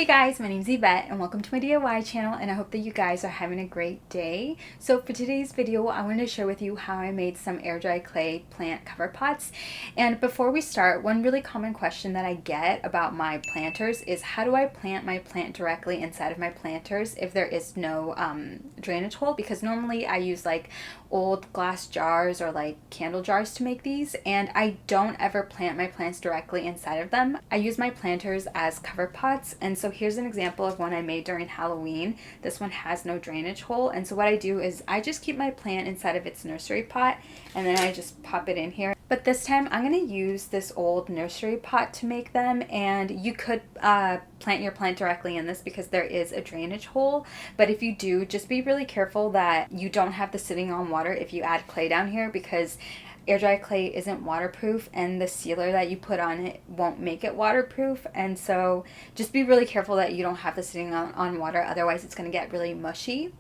Hey guys, my name's Yvette and welcome to my DIY channel, and I hope that you guys are having a great day. So for today's video, I wanted to share with you how I made some air dry clay plant cover pots. And before we start, one really common question that I get about my planters is how do I plant my plant directly inside of my planters if there is no drainage hole? Because normally I use like old glass jars or like candle jars to make these, and I don't ever plant my plants directly inside of them. I use my planters as cover pots, and so here's an example of one I made during Halloween. This one has no drainage hole, and so what I do is I just keep my plant inside of its nursery pot and then I just pop it in here. But this time I'm going to use this old nursery pot to make them, and you could plant your plant directly in this because there is a drainage hole. But if you do, just be really careful that you don't have this sitting on water if you add clay down here, because air dry clay isn't waterproof and the sealer that you put on it won't make it waterproof. And so just be really careful that you don't have this sitting on water, otherwise it's going to get really mushy.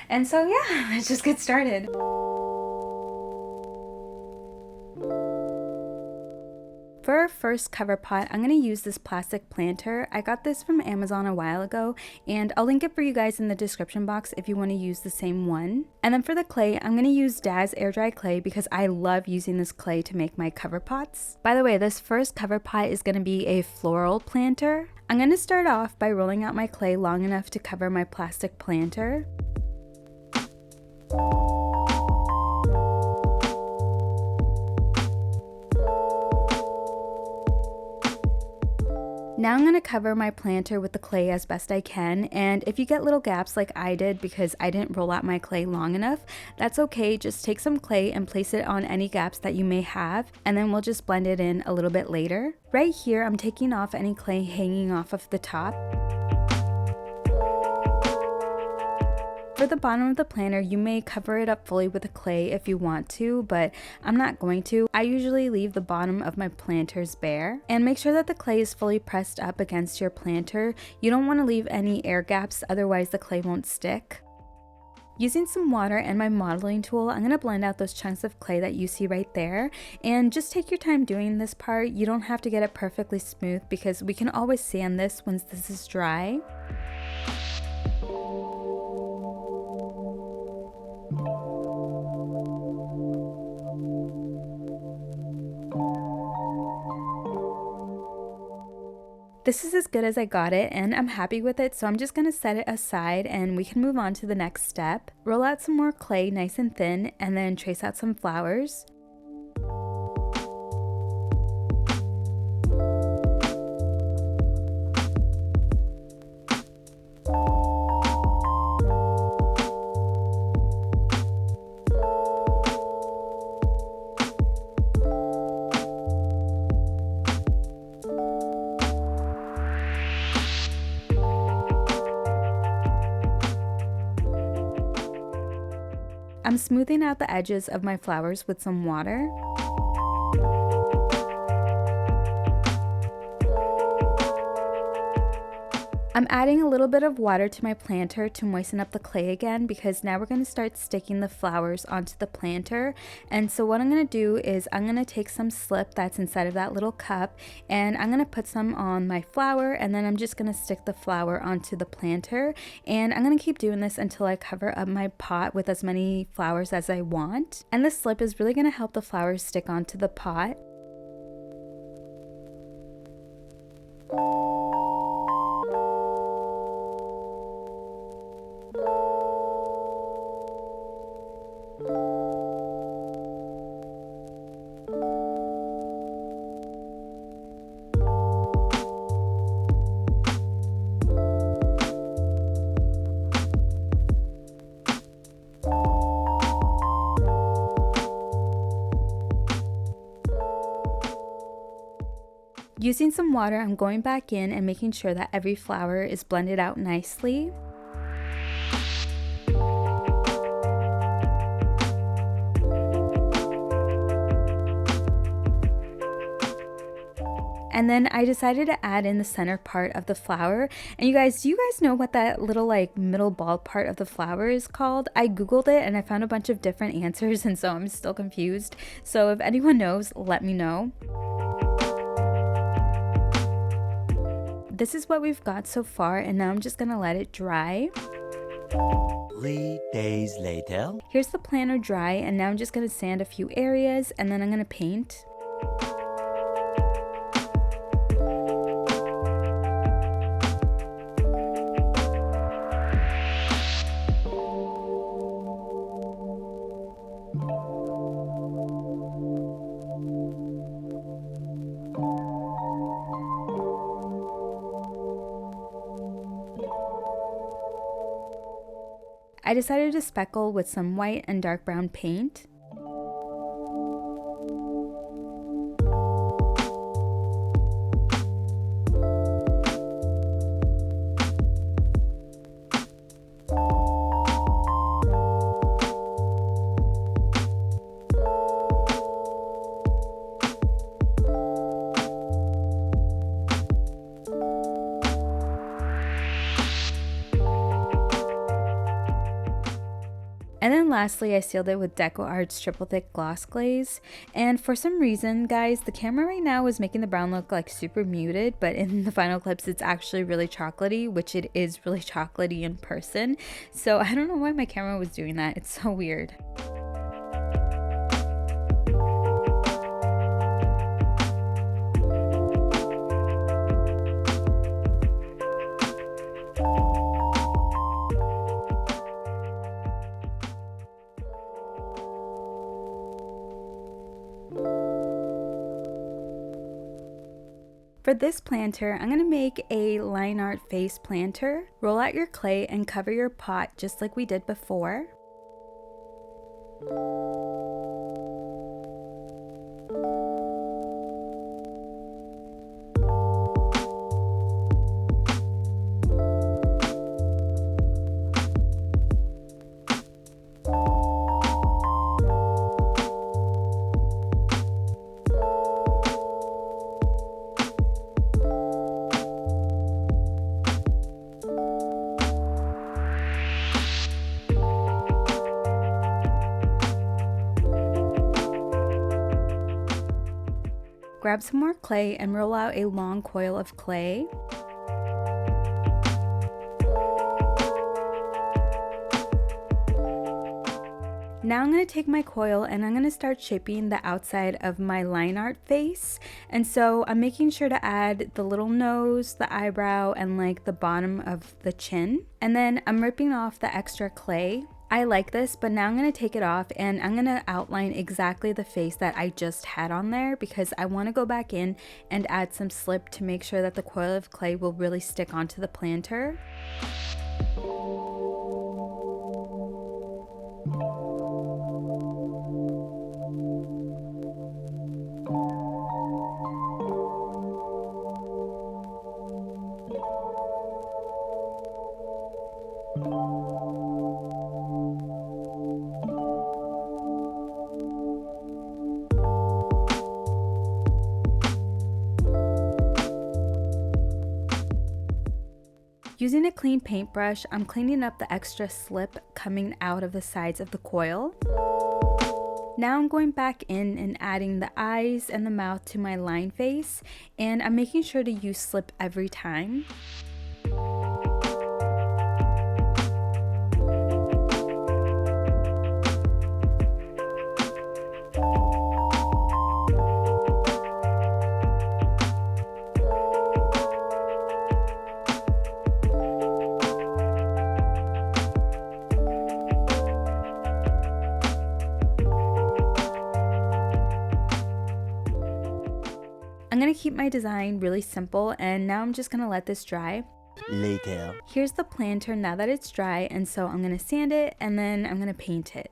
And so yeah, let's just get started. For our first cover pot, I'm going to use this plastic planter. I got this from Amazon a while ago, and I'll link it for you guys in the description box if you want to use the same one. And then for the clay, I'm going to use Daz air dry clay because I love using this clay to make my cover pots. By the way, this first cover pot is going to be a floral planter. I'm going to start off by rolling out my clay long enough to cover my plastic planter. Now I'm going to cover my planter with the clay as best I can, and if you get little gaps like I did because I didn't roll out my clay long enough, that's okay. Just take some clay and place it on any gaps that you may have, and then we'll just blend it in a little bit later. Right here, I'm taking off any clay hanging off of the top. For the bottom of the planter, you may cover it up fully with the clay if you want to, but I'm not going to. I usually leave the bottom of my planters bare. And make sure that the clay is fully pressed up against your planter. You don't want to leave any air gaps, otherwise the clay won't stick. Using some water and my modeling tool, I'm going to blend out those chunks of clay that you see right there. And just take your time doing this part. You don't have to get it perfectly smooth because we can always sand this once this is dry. This is as good as I got it, and I'm happy with it, so I'm just going to set it aside and we can move on to the next step. Roll out some more clay nice and thin, and then trace out some flowers. I'm smoothing out the edges of my flowers with some water. I'm adding a little bit of water to my planter to moisten up the clay again, because now we're going to start sticking the flowers onto the planter. And so what I'm going to do is I'm going to take some slip that's inside of that little cup, and I'm going to put some on my flower, and then I'm just going to stick the flower onto the planter. And I'm going to keep doing this until I cover up my pot with as many flowers as I want. And this slip is really going to help the flowers stick onto the pot. Using some water, I'm going back in and making sure that every flower is blended out nicely. And then I decided to add in the center part of the flower. And you guys, do you guys know what that little like middle bald part of the flower is called? I googled it and I found a bunch of different answers, and so I'm still confused. So if anyone knows, let me know. this is what we've got so far, and now I'm just gonna let it dry. 3 days later. Here's the planter dry, and now I'm just gonna sand a few areas, and then I'm gonna paint. I decided to speckle with some white and dark brown paint. And then lastly, I sealed it with Deco Art's Triple Thick Gloss Glaze. And for some reason, guys, the camera right now is making the brown look like super muted, but in the final clips, it's actually really chocolatey, which it is really chocolatey in person. So I don't know why my camera was doing that. It's so weird. For this planter, I'm going to make a line art face planter. Roll out your clay and cover your pot just like we did before. Grab some more clay and roll out a long coil of clay. Now I'm going to take my coil and I'm going to start shaping the outside of my line art face. And so I'm making sure to add the little nose, the eyebrow, and like the bottom of the chin. And then I'm ripping off the extra clay. I like this, but now I'm going to take it off and I'm going to outline exactly the face that I just had on there because I want to go back in and add some slip to make sure that the coil of clay will really stick onto the planter. Using a clean paintbrush, I'm cleaning up the extra slip coming out of the sides of the coil. Now I'm going back in and adding the eyes and the mouth to my line face, and I'm making sure to use slip every time. I'm going to keep my design really simple, and now I'm just going to let this dry. Later. Here's the planter now that it's dry, and so I'm going to sand it and then I'm going to paint it.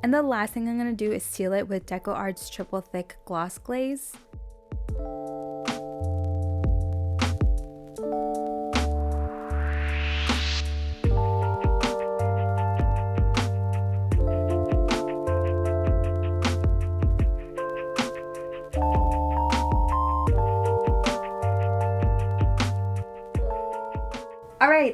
And the last thing I'm going to do is seal it with Deco Art's Triple Thick Gloss Glaze.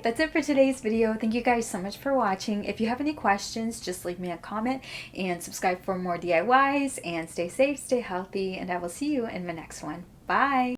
Alright, that's it for today's video. Thank you guys so much for watching. If you have any questions, just leave me a comment and subscribe for more DIYs, and stay safe, stay healthy, and I will see you in my next one. Bye!